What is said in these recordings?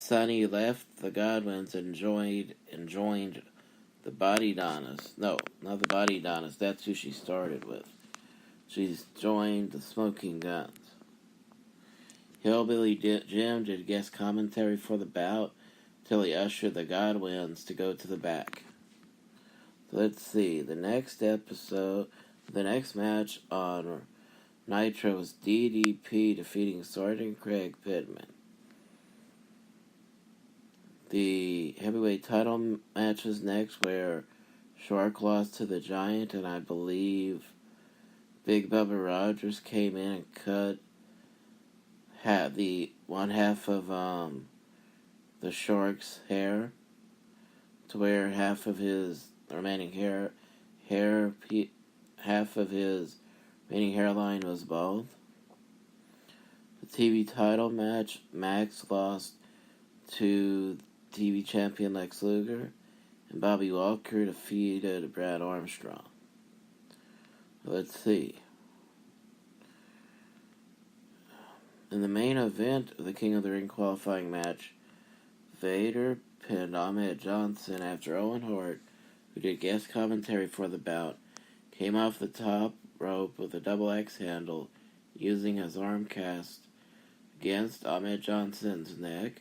Sonny left the Godwins and joined the Body Donnas. No, not the Body Donnas. That's who she started with. She's joined the Smoking Guns. Hillbilly Jim did guest commentary for the bout till he ushered the Godwins to go to the back. So let's see. The next match on Nitro was DDP defeating Sergeant Craig Pittman. The heavyweight title match was next, where Shark lost to the Giant, and I believe Big Bubba Rogers came in and had the one half of the Shark's hair, to where half of his remaining half of his remaining hairline was bald. The TV title match, Max lost to TV champion Lex Luger, and Bobby Walker defeated Brad Armstrong. Let's see. In the main event of the King of the Ring qualifying match, Vader pinned Ahmed Johnson after Owen Hart, who did guest commentary for the bout, came off the top rope with a double X handle using his arm cast against Ahmed Johnson's neck.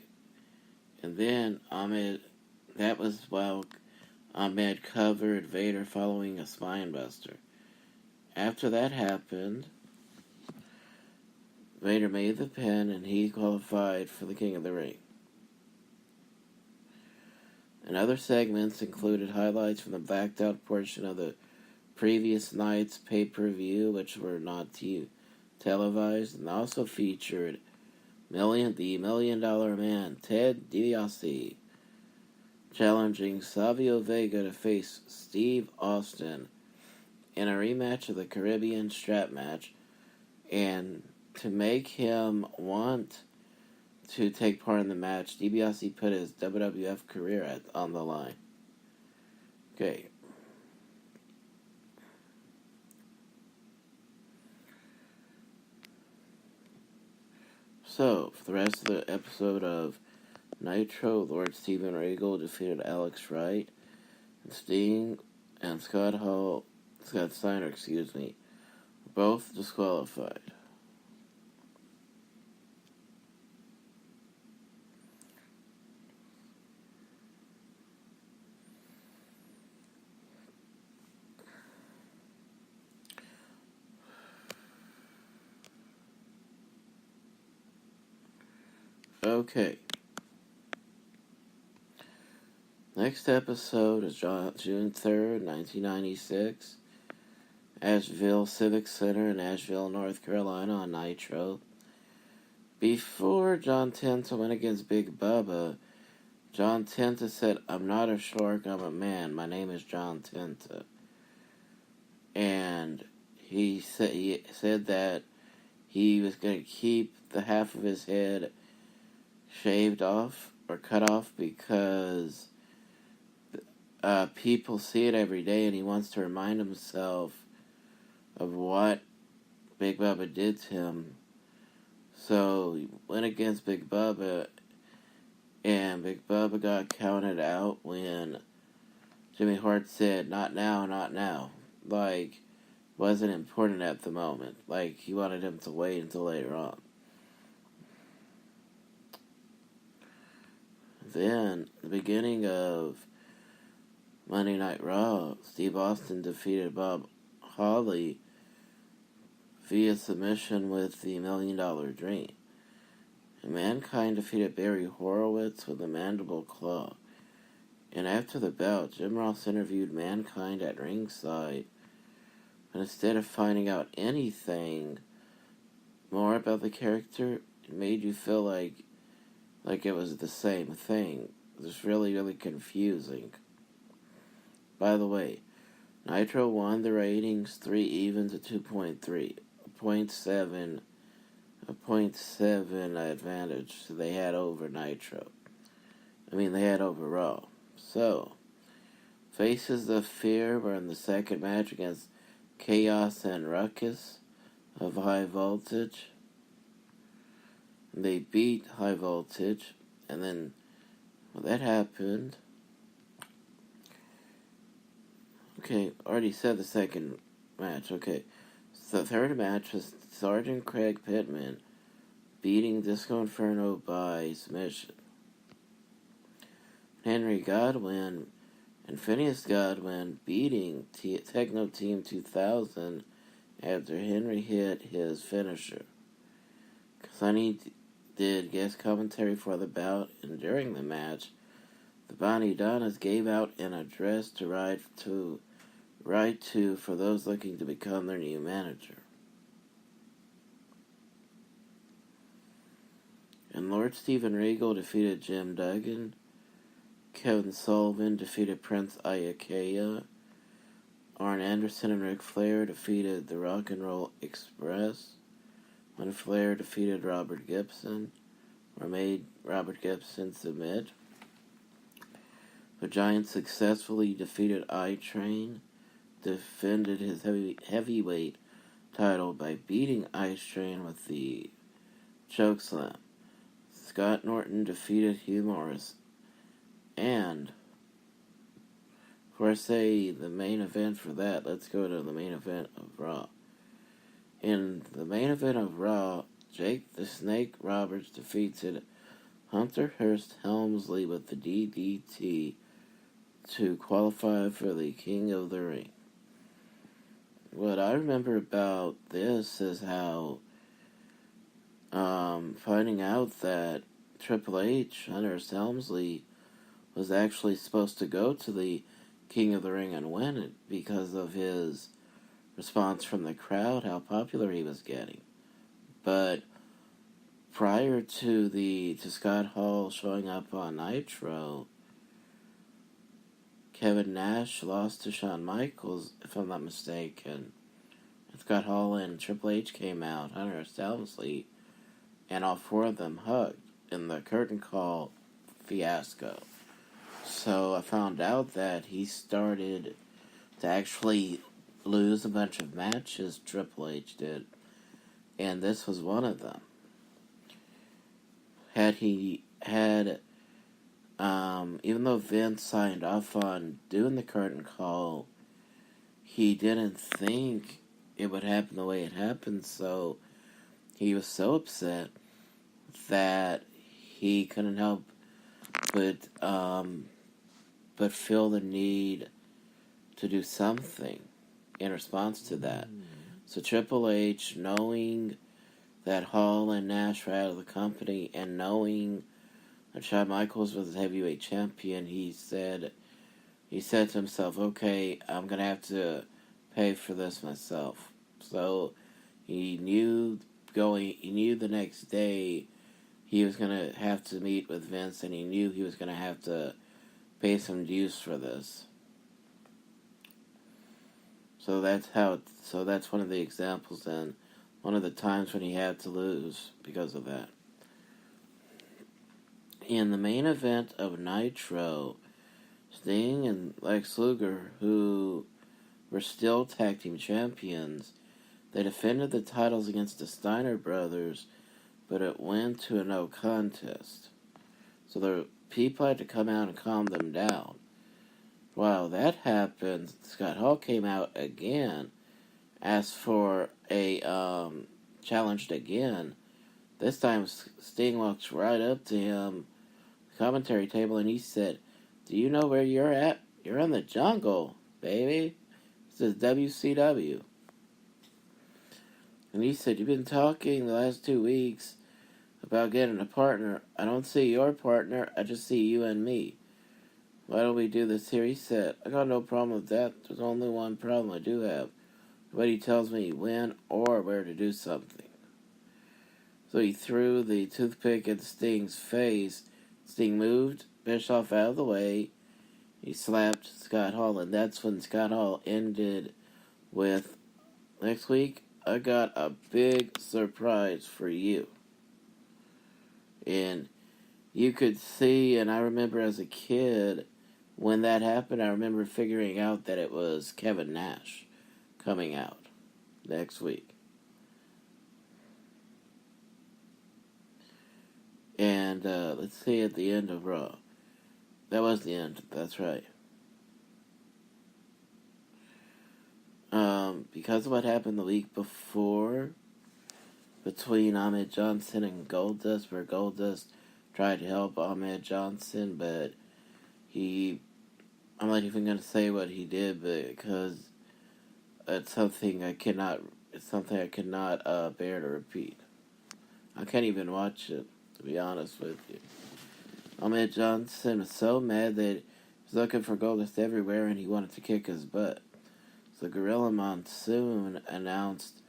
And then Ahmed covered Vader following a spine buster. After that happened, Vader made the pin and he qualified for the King of the Ring. And other segments included highlights from the blacked out portion of the previous night's pay-per-view, which were not televised, and also featured the $1 Million Man, Ted DiBiase, challenging Savio Vega to face Steve Austin in a rematch of the Caribbean strap match, and to make him want to take part in the match, DiBiase put his WWF career on the line. Okay. So, for the rest of the episode of Nitro, Lord Steven Regal defeated Alex Wright, and Sting and Scott Steiner, both disqualified. Okay. Next episode is June 3rd, 1996. Asheville Civic Center in Asheville, North Carolina on Nitro. Before John Tenta went against Big Bubba, John Tenta said, "I'm not a shark, I'm a man. My name is John Tenta." And he said that he was going to keep the half of his head shaved off or cut off because people see it every day, and he wants to remind himself of what Big Bubba did to him. So he went against Big Bubba, and Big Bubba got counted out when Jimmy Hart said, "Not now, not now." Like, wasn't important at the moment. Like, he wanted him to wait until later on. Then, the beginning of Monday Night Raw, Steve Austin defeated Bob Holly via submission with the $1 Million Dream. And Mankind defeated Barry Horowitz with a mandible claw. And after the bout, Jim Ross interviewed Mankind at ringside, and instead of finding out anything more about the character, it made you feel like it was the same thing. It was really, really confusing. By the way, Nitro won the ratings 3 even to 2.3. A 0.7 advantage they had over Nitro. They had over Raw. So, Faces of Fear were in the second match against Chaos and Ruckus of High Voltage. They beat High Voltage, And then, well, that happened. Okay, already said the second match. Okay, so the third match was Sergeant Craig Pittman beating Disco Inferno by submission. Henry Godwin and Phineas Godwin beating Techno Team 2000 after Henry hit his finisher. Sonny did guest commentary for the bout, and during the match, the Bonnie Donnas gave out an address to write to for those looking to become their new manager. And Lord Steven Regal defeated Jim Duggan. Kevin Sullivan defeated Prince Iakea. Arn Anderson and Ric Flair defeated the Rock and Roll Express. When Flair defeated Robert Gibson, or made Robert Gibson submit. The Giant successfully defeated I-Train, defended his heavyweight title by beating I-Train with the chokeslam. Scott Norton defeated Hugh Morris. And before I say the main event for that, let's go to the main event of Raw. In the main event of Raw, Jake the Snake Roberts defeated Hunter Hearst Helmsley with the DDT to qualify for the King of the Ring. What I remember about this is how finding out that Triple H, Hunter Hearst Helmsley, was actually supposed to go to the King of the Ring and win it because of his response from the crowd, how popular he was getting. But prior to Scott Hall showing up on Nitro, Kevin Nash lost to Shawn Michaels, if I'm not mistaken. Scott Hall and Triple H came out, Hunter Helmsley, and all four of them hugged in the curtain call fiasco. So I found out that he started to actually lose a bunch of matches, Triple H did, and this was one of them. Even though Vince signed off on doing the curtain call, he didn't think it would happen the way it happened, so he was so upset that he couldn't help but feel the need to do something in response to that. So Triple H, knowing that Hall and Nash were out of the company and knowing that Shawn Michaels was the heavyweight champion, he said to himself, okay, I'm going to have to pay for this myself. So he knew the next day he was going to have to meet with Vince, and he knew he was going to have to pay some dues for this. So that's one of the examples, and one of the times when he had to lose because of that. In the main event of Nitro, Sting and Lex Luger, who were still tag team champions, they defended the titles against the Steiner brothers, but it went to a no contest. So the people had to come out and calm them down. While that happened, Scott Hall came out again, asked for a challenged again. This time Sting walks right up to him, the commentary table, and he said, "Do you know where you're at? You're in the jungle, baby. This is WCW." And he said, "You've been talking the last 2 weeks about getting a partner. I don't see your partner, I just see you and me. Why don't we do this here?" He said, "I got no problem with that. There's only one problem I do have. Nobody tells me when or where to do something." So he threw the toothpick at Sting's face. Sting moved Bischoff out of the way. He slapped Scott Hall, and that's when Scott Hall ended with, "Next week, I got a big surprise for you." And you could see, and I remember as a kid, when that happened, I remember figuring out that it was Kevin Nash coming out next week. And let's see at the end of Raw. That was the end. That's right. Because of what happened the week before between Ahmed Johnson and Goldust, where Goldust tried to help Ahmed Johnson, but I'm not even going to say what he did because it's something I cannot bear to repeat. I can't even watch it, to be honest with you. Ahmed Johnson was so mad that he was looking for Goldust everywhere and he wanted to kick his butt. So Gorilla Monsoon announced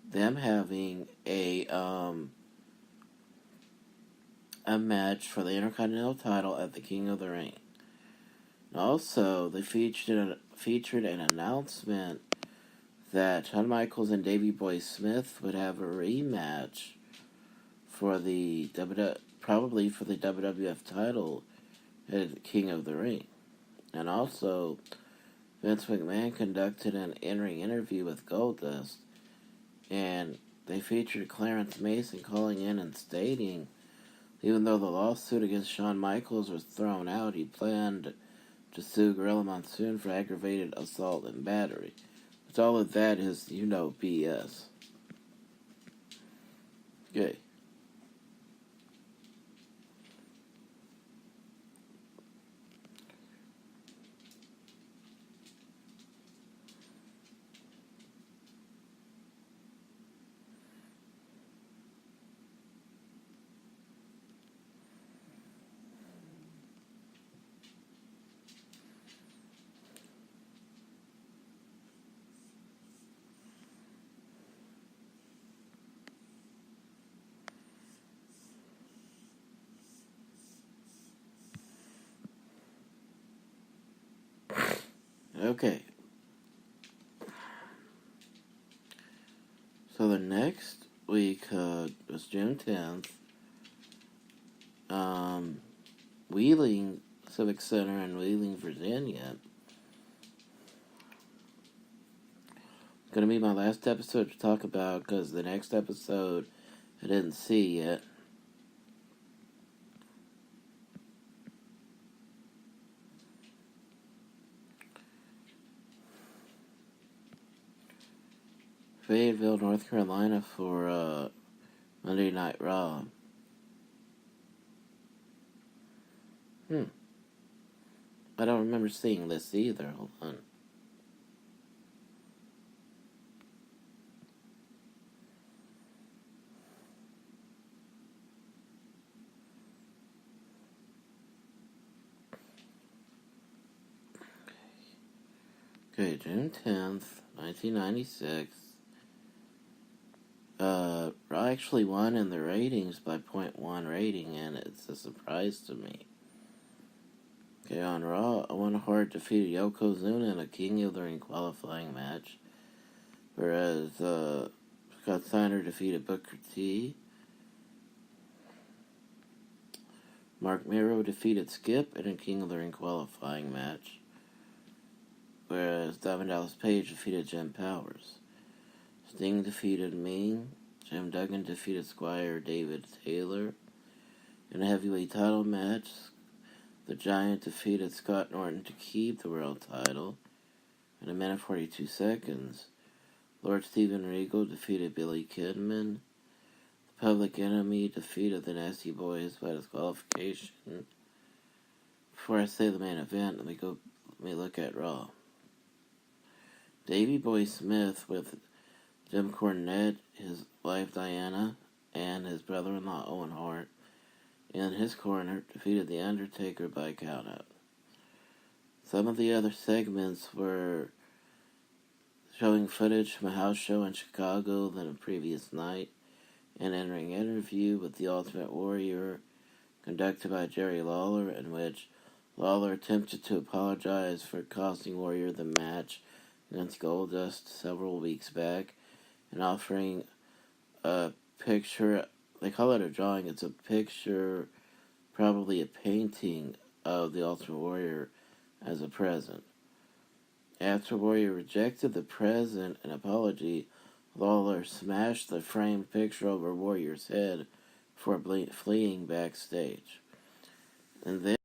them having a match for the Intercontinental title at the King of the Ring. And also, they featured an announcement that Shawn Michaels and Davey Boy Smith would have a rematch for the probably for the WWF title at the King of the Ring. And also, Vince McMahon conducted an in-ring interview with Goldust, and they featured Clarence Mason calling in and stating, even though the lawsuit against Shawn Michaels was thrown out, he planned to sue Gorilla Monsoon for aggravated assault and battery. But all of that is, BS. Okay. Okay. So the next week was June 10th. Wheeling Civic Center in Wheeling, Virginia. Gonna be my last episode to talk about because the next episode I didn't see yet. Fayetteville, North Carolina for Monday Night Raw. I don't remember seeing this either. Hold on. Okay, June 10th, 1996. Raw actually won in the ratings by 0.1 rating, and it's a surprise to me. Okay, on Raw, Owen Hart defeated Yokozuna in a King of the Ring qualifying match, whereas Scott Steiner defeated Booker T. Mark Miro defeated Skip in a King of the Ring qualifying match, whereas Diamond Dallas Page defeated Jim Powers. Sting defeated Ming. Jim Duggan defeated Squire David Taylor. In a heavyweight title match, the Giant defeated Scott Norton to keep the world title. In a minute 42 seconds, Lord Steven Regal defeated Billy Kidman. The Public Enemy defeated the Nasty Boys by disqualification. Before I say the main event, let me look at Raw. Davey Boy Smith with Jim Cornette, his wife Diana, and his brother-in-law Owen Hart in his corner defeated The Undertaker by countout. Some of the other segments were showing footage from a house show in Chicago the previous night, an in-ring interview with the Ultimate Warrior conducted by Jerry Lawler, in which Lawler attempted to apologize for costing Warrior the match against Goldust several weeks back, and offering a picture. They call it a drawing. It's a picture, probably a painting of the Ultimate Warrior as a present. After Warrior rejected the present and apology, Lawler smashed the framed picture over Warrior's head for fleeing backstage. And then